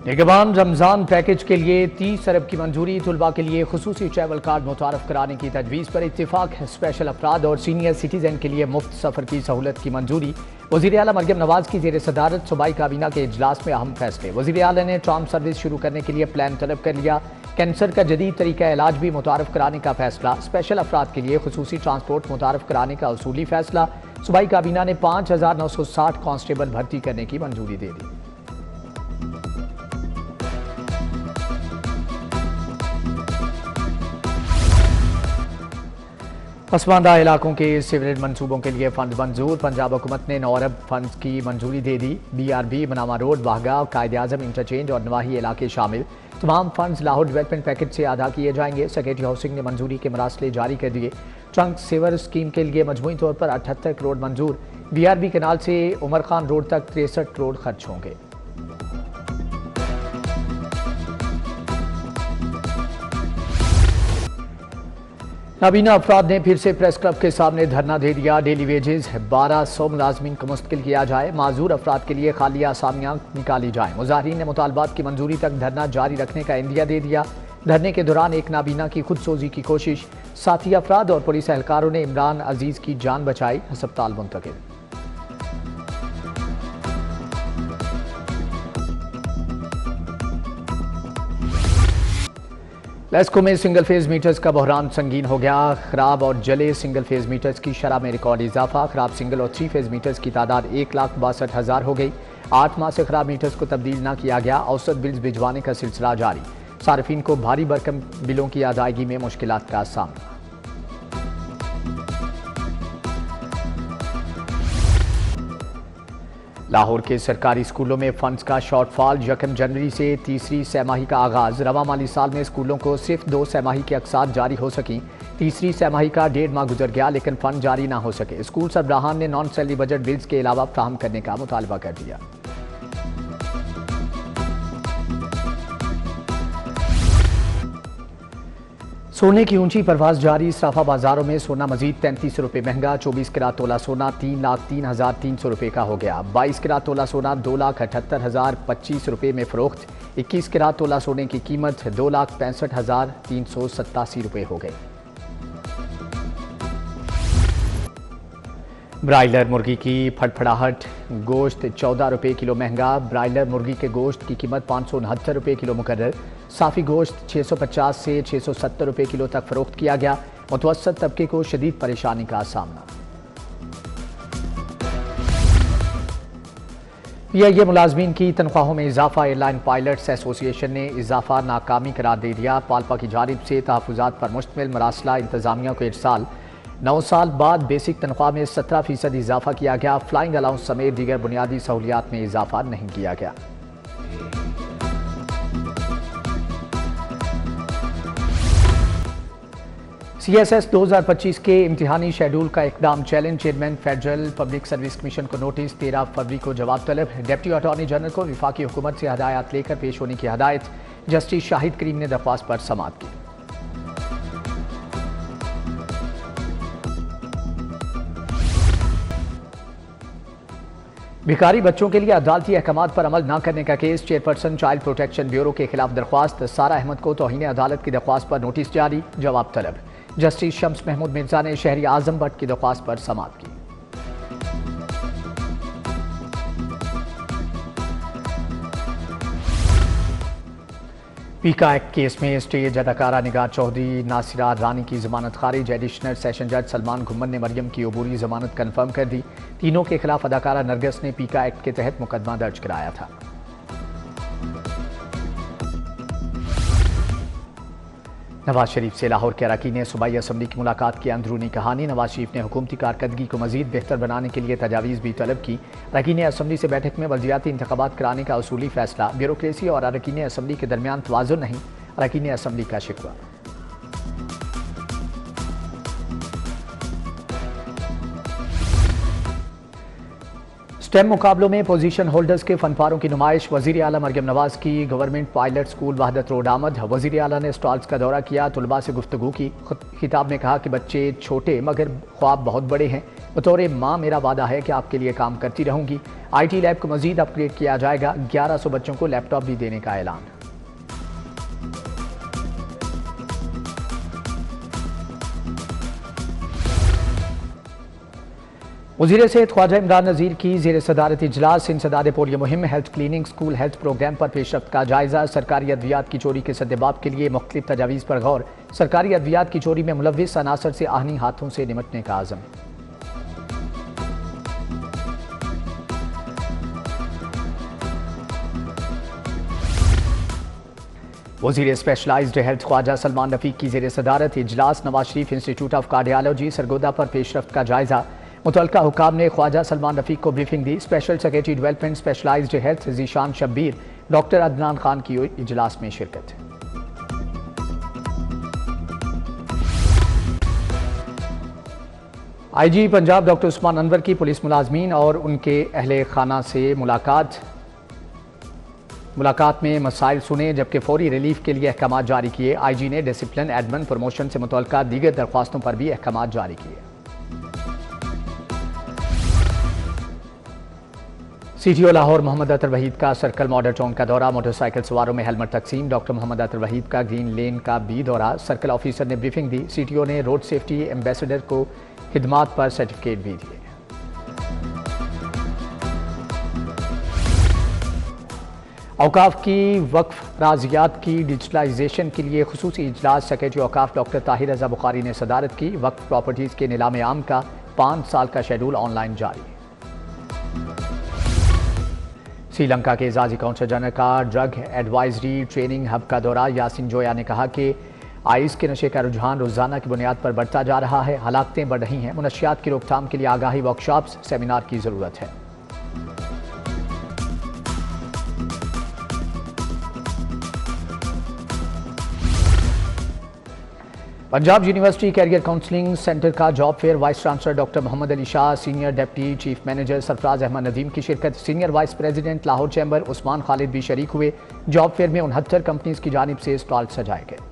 نگہبان رمضان پیکج کے لیے 30 ارب کی منظوری، طلباء کے لیے خصوصی ٹریول کارڈ متعارف کرانے کی تجویز پر اتفاق، اسپیشل افراد اور سینئر سٹیزن کے لیے مفت سفر کی سہولت کی منظوری۔ وزیر اعلیٰ مریم نواز کی زیر صدارت صوبائی کابینہ کے اجلاس میں اہم فیصلے۔ وزیر اعلیٰ نے ٹرام سروس شروع کرنے کے لیے پلان طلب کر لیا۔ کینسر کا جدید طریقہ علاج بھی متعارف کرانے کا فیصلہ۔ اسپیشل افراد کے لیے خصوصی ٹرانسپورٹ متعارف کرانے کا اصولی فیصلہ۔ صوبائی کابینہ نے 5960 کانسٹیبل بھرتی کرنے کی منظوری دے دی۔ پسماندہ علاقوں کے سیوریج منصوبوں کے لیے فنڈ منظور۔ پنجاب حکومت نے 9 ارب فنڈز کی منظوری دے دی۔ BRB، Manama road, Wagah, Quaid Azam interchange اور نواحی علاقے شامل تمام فنڈز لاہور ڈیولپمنٹ پیکج سے ادا کیے جائیں گے۔ سیکریٹری ہاؤسنگ نے منظوری کے مراسلے جاری کر دیے۔ ٹرنک سیور اسکیم کے لیے مجموعی طور پر 78 کروڑ منظور۔ BRB کینال سے عمر خان روڈ تک 63 کروڑ خرچ ہوں گے۔ نابینا افراد نے پھر سے پریس کلب کے سامنے دھرنا دے دیا۔ ڈیلی ویجز 1200 ملازمین کو مستقل کیا جائے، معذور افراد کے لیے خالی آسامیاں نکالی جائیں۔ مظاہرین نے مطالبات کی منظوری تک دھرنا جاری رکھنے کا عندیہ دے دیا۔ دھرنے کے دوران ایک نابینا کی خود سوزی کی کوشش، ساتھی افراد اور پولیس اہلکاروں نے عمران عزیز کی جان بچائی، ہسپتال منتقل۔ لیسکو میں سنگل فیز میٹرز کا بحران سنگین ہو گیا۔ خراب اور جلے سنگل فیز میٹرز کی شرح میں ریکارڈ اضافہ۔ خراب سنگل اور 3 فیز میٹرز کی تعداد 1,62,000 ہو گئی۔ 8 ماہ سے خراب میٹرز کو تبدیل نہ کیا گیا۔ اوسط بلز بھجوانے کا سلسلہ جاری۔ صارفین کو بھاری بھرکم بلوں کی ادائیگی میں مشکلات کا سامنا۔ لاہور کے سرکاری اسکولوں میں فنڈز کا شارٹ فال، 1 جنوری سے تیسری سہ ماہی کا آغاز۔ رواں مالی سال میں اسکولوں کو صرف 2 سہ ماہی کی اقساط جاری ہو سکیں۔ تیسری سہ ماہی کا 1.5 ماہ گزر گیا لیکن فنڈ جاری نہ ہو سکے۔ اسکول سربراہان نے نان سیلری بجٹ بلز کے علاوہ فراہم کرنے کا مطالبہ کر دیا۔ سونے کی اونچی پرواز جاری۔ صرافہ بازاروں میں سونا مزید 33 روپے مہنگا۔ 24 کیرات تولہ سونا 3,03,300 روپے کا ہو گیا۔ 22 کیرات تولہ سونا 2,78,025 روپے میں فروخت۔ 21 کیرات تولہ سونے کی قیمت 2,65,387 روپے ہو گئی۔ برائلر مرغی کی پھڑپھڑاہٹ، گوشت 14 روپے کلو مہنگا۔ برائلر مرغی کے گوشت کی قیمت 569 روپے کلو مقرر۔ صافی گوشت 650 سے 670 روپے کلو تک فروخت کیا گیا۔ متوسط طبقے کو شدید پریشانی کا سامنا۔ PIA ملازمین کی تنخواہوں میں اضافہ۔ ایئر لائن پائلٹس ایسوسی ایشن نے اضافہ ناکامی قرار دے دیا۔ پالپا کی جانب سے تحفظات پر مشتمل مراسلہ انتظامیہ کو ارسال۔ 9 سال بعد بیسک تنخواہ میں 17% اضافہ کیا گیا۔ فلائنگ الاؤنس سمیت دیگر بنیادی سہولیات میں اضافہ نہیں کیا گیا۔ CSS 2025 کے امتحانی شیڈول کا اقدام challenge. Chairman federal public service commission کو نوٹس، 13 فروری کو جواب طلب۔ ڈپٹی اٹارنی جنرل کو وفاقی حکومت سے ہدایات لے کر پیش ہونے کی ہدایت۔ جسٹس شاہد کریم نے درخواست پر سماعت کی۔ بھکاری بچوں کے لیے عدالتی احکامات پر عمل نہ کرنے کا case. Chairperson child protection bureau کے خلاف درخواست۔ سارہ احمد کو توہین عدالت کی درخواست پر نوٹس جاری، جواب طلب۔ جسٹس شمس محمود مرزا نے شہری اعظم بٹ کی درخواست پر سماعت کی۔ پیکا ایکٹ کیس میں اسٹیج اداکارہ نگار چودھری، ناصرہ رانی کی ضمانت خارج۔ ایڈیشنل سیشن جج سلمان گھمن نے مریم کی عبوری ضمانت کنفرم کر دی۔ تینوں کے خلاف اداکارہ نرگس نے پیکا ایکٹ کے تحت مقدمہ درج کرایا تھا۔ نواز شریف سے لاہور کے اراکین صوبائی اسمبلی کی ملاقات کی اندرونی کہانی۔ نواز شریف نے حکومتی کارکردگی کو مزید بہتر بنانے کے لیے تجاویز بھی طلب کی۔ اراکین اسمبلی سے بیٹھک میں بلدیاتی انتخابات کرانے کا اصولی فیصلہ۔ بیوروکریسی اور اراکین اسمبلی کے درمیان توازن نہیں، اراکین اسمبلی کا شکوہ۔ स्टेम मुकाबलों में पोजीशन होल्डर्स के फनपारों की नुमाइश। वज़ीर आला मरियम नवाज की गवर्नमेंट पायलट स्कूल वहदत रोड आमद। वज़ीर आला ने स्टॉल्स का दौरा किया, तुलबा से गुफ्तगू की। खिताब में कहा कि बच्चे छोटे मगर ख्वाब बहुत बड़े हैं। बतौर माँ मेरा वादा है कि आपके लिए काम करती रहूंगी। IT लैब को मजीद अपग्रेड किया जाएगा। 1100 बच्चों को लैपटॉप भी देने का ऐलान। वज़ीर सेहत ख्वाजा इमरान नज़ीर की ज़ेर सदारत इजलास इंसदाद पोलियो मुहिम, health cleaning, school health programme पर पेशरफ्त का जायज़ा। सरकारी अद्वियात की चोरी के सद्देबाब के लिए मुख्तलिफ तजावीज़ पर गौर। सरकारी अद्वियात की चोरी में मुलव्विस अनासर से आहनी हाथों से निमटने का आज़म। वज़ीर स्पेशलाइज्ड हेल्थ ख्वाजा सलमान रफीक की ज़ेर सदारत इजलास, Nawaz Sharif institute of cardiology Sargodha पर पेशरफ्त का जायज़ा। मुतल्लिका हुकाम ने ख्वाजा सलमान रफीक को ब्रीफिंग दी। Special secretary development specialized health Zeeshan Shabbir, doctor Adnan Khan की इजलास में शिरकत। IG पंजाब डॉक्टर उस्मान अनवर की पुलिस मुलाजमीन और उनके अहले खाना से मुलाकात में मसाइल सुने जबकि फौरी रिलीफ के लिए अहकाम जारी किए। IG ने डिसिप्लिन, एडमिन, प्रमोशन से मुतल्लिका दीगर दरख्वास्तों पर भी अहकाम जारी किए। CTO लाहौर मोहम्मद अतर वहीद का सर्कल मॉडल टाउन का दौरा, मोटरसाइकिल सवारों में हेलमेट तकसीम। डॉक्टर मोहम्मद अतर वहीद का ग्रीन लेन का भी दौरा, सर्कल ऑफिसर ने ब्रीफिंग दी। CTO ने रोड सेफ्टी एम्बेसडर को खिदमात पर सर्टिफिकेट भी दिए। औकाफ की वक्फ राजियात की डिजिटलाइजेशन के लिए खुसूसी इजलास, सेक्रेटरी औकाफ डॉक्टर ताहिर रज़ा बुखारी ने सदारत की। वक्फ प्रॉपर्टीज़ के नीलाम आम का 5 साल का शेड्यूल ऑनलाइन जारी। श्रीलंका के एजाजी काउंसलर जनरल का ड्रग एडवाइजरी ट्रेनिंग हब का दौरा। यासिन जोया ने कहा कि आइस के नशे का रुझान रोजाना की बुनियाद पर बढ़ता जा रहा है, हलाकतें बढ़ रही हैं। मुनशियात की रोकथाम के लिए आगाही वर्कशॉप्स, सेमिनार की जरूरत है। Punjab university career counselling centre का job fair, vice chancellor doctor Mohammad Ali Shah, senior deputy chief manager Sarfraz Ahmed Nadeem की शिरकत। Senior vice president Lahore chamber Usman Khalid भी शरीक हुए। जॉब फेयर में 69 कंपनीज की जानिब से स्टॉल सजाए गए।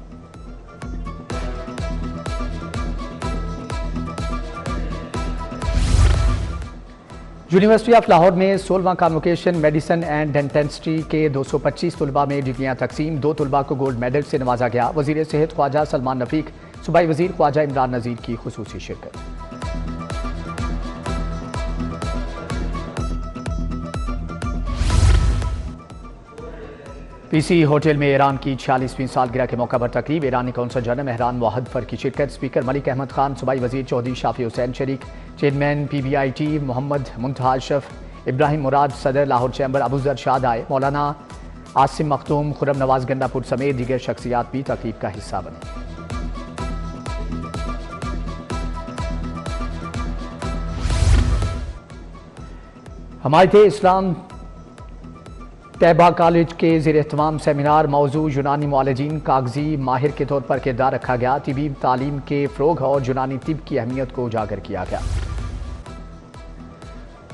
यूनिवर्सिटी ऑफ लाहौर में 16वां कॉन्वोकेशन मेडिसिन एंड डेंटिस्ट्री के 225 तुलबा में डिग्रियां तकसीम। 2 तुलबा को गोल्ड मेडल से नवाजा गया। वज़ीर सेहत ख्वाजा सलमान रफीक, सूबाई वज़ीर ख्वाजा इमरान नज़ीर की खुसूसी शिरकत। PC होटल में ईरान की 46वीं सालगिरह के मौका पर तकरीब। ईरानी कौंसल जनरल मेहरान मोहद्दफर की शिरकत। स्पीकर मलिक अहमद खान, सूबाई वज़ीर चौधरी शाफी हुसैन शरीक। चेयरमैन PBIT मोहम्मद मुंतहा अशरफ, इब्राहिम मुराद सदर लाहौर चैम्बर अबूजर शाद आए। मौलाना आसिम मखदूम, खुरम नवाज गंडापुर समेत दीगर शख्सियात भी तकरीब का हिस्सा बने। हमायत इस्लाम तैयबा कॉलेज के ज़ेर एहतमाम सेमिनार, मौजू यूनानी मुआलिजीन कागजी माहिर के तौर पर किरदार रखा गया। तिबी तालीम के फ़रोग़ और यूनानी तिब की अहमियत को उजागर किया गया।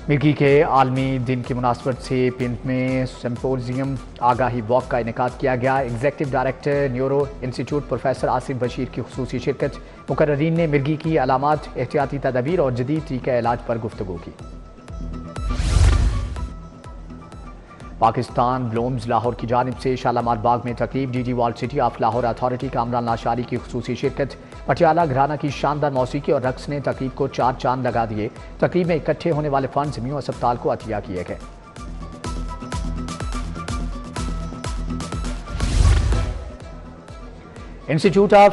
मिर्गी के आलमी दिन की मुनासबत से पिंड में सिम्पोजियम आगाही वॉक का इनेकाद किया गया। Executive director neuro institute professor Asif Bashir की खुसूसी शिरकत। मुकर्रीन ने मिर्गी की अलामात, एहतियाती तदाबीर और जदीद टीका इलाज पर गुफ्तगू की। पाकिस्तान ब्लूम्स लाहौर की जानिब से शालामार बाग में तकरीब। DG walled city of Lahore authority Kamran Lashari की खुसूसी शिरकत। पटियाला घराना की शानदार मौसीकी और रक्स ने तकरीब को 4 चांद लगा दिए। तकरीब में इकट्ठे होने वाले फंड्स म्यू अस्पताल को अतिया किए गए। इंस्टीट्यूट ऑफ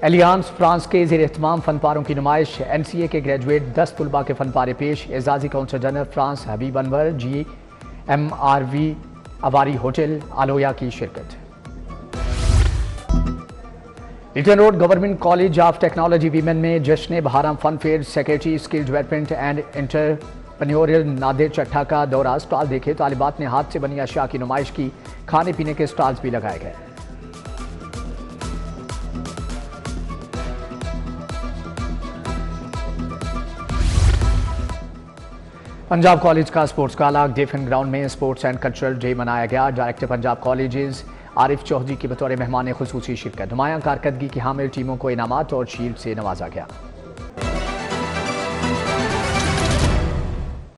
एलियांस फ्रांस के ज़ेर एहतमाम फनपारों की नुमाइश। NCA के ग्रेजुएट 10 तुलबा के फनपारे पेश। एजाजी counsellor general France Habib Anwar GMRV Avari hotel आलोया की शिरकत। Lytton road government college of technology women में जश्न बहाराम fun fair. Secretary skill development and entrepreneurial Nadir Chattha का दौरा। स्टॉल देखे। तालिबात ने हाथ से बनी अशिया की नुमाइश की। खाने पीने के स्टॉल्स भी लगाए गए। पंजाब कॉलेज का स्पोर्ट्स गाला डेफिन ग्राउंड में स्पोर्ट्स एंड कल्चरल डे मनाया गया। डायरेक्टर पंजाब कॉलेजेस आरिफ चौधरी की बतौर मेहमान खुसूसी शिरकत। नुमायां कारकर्दगी की हामिल टीमों को इनामात और शील्ड से नवाजा गया।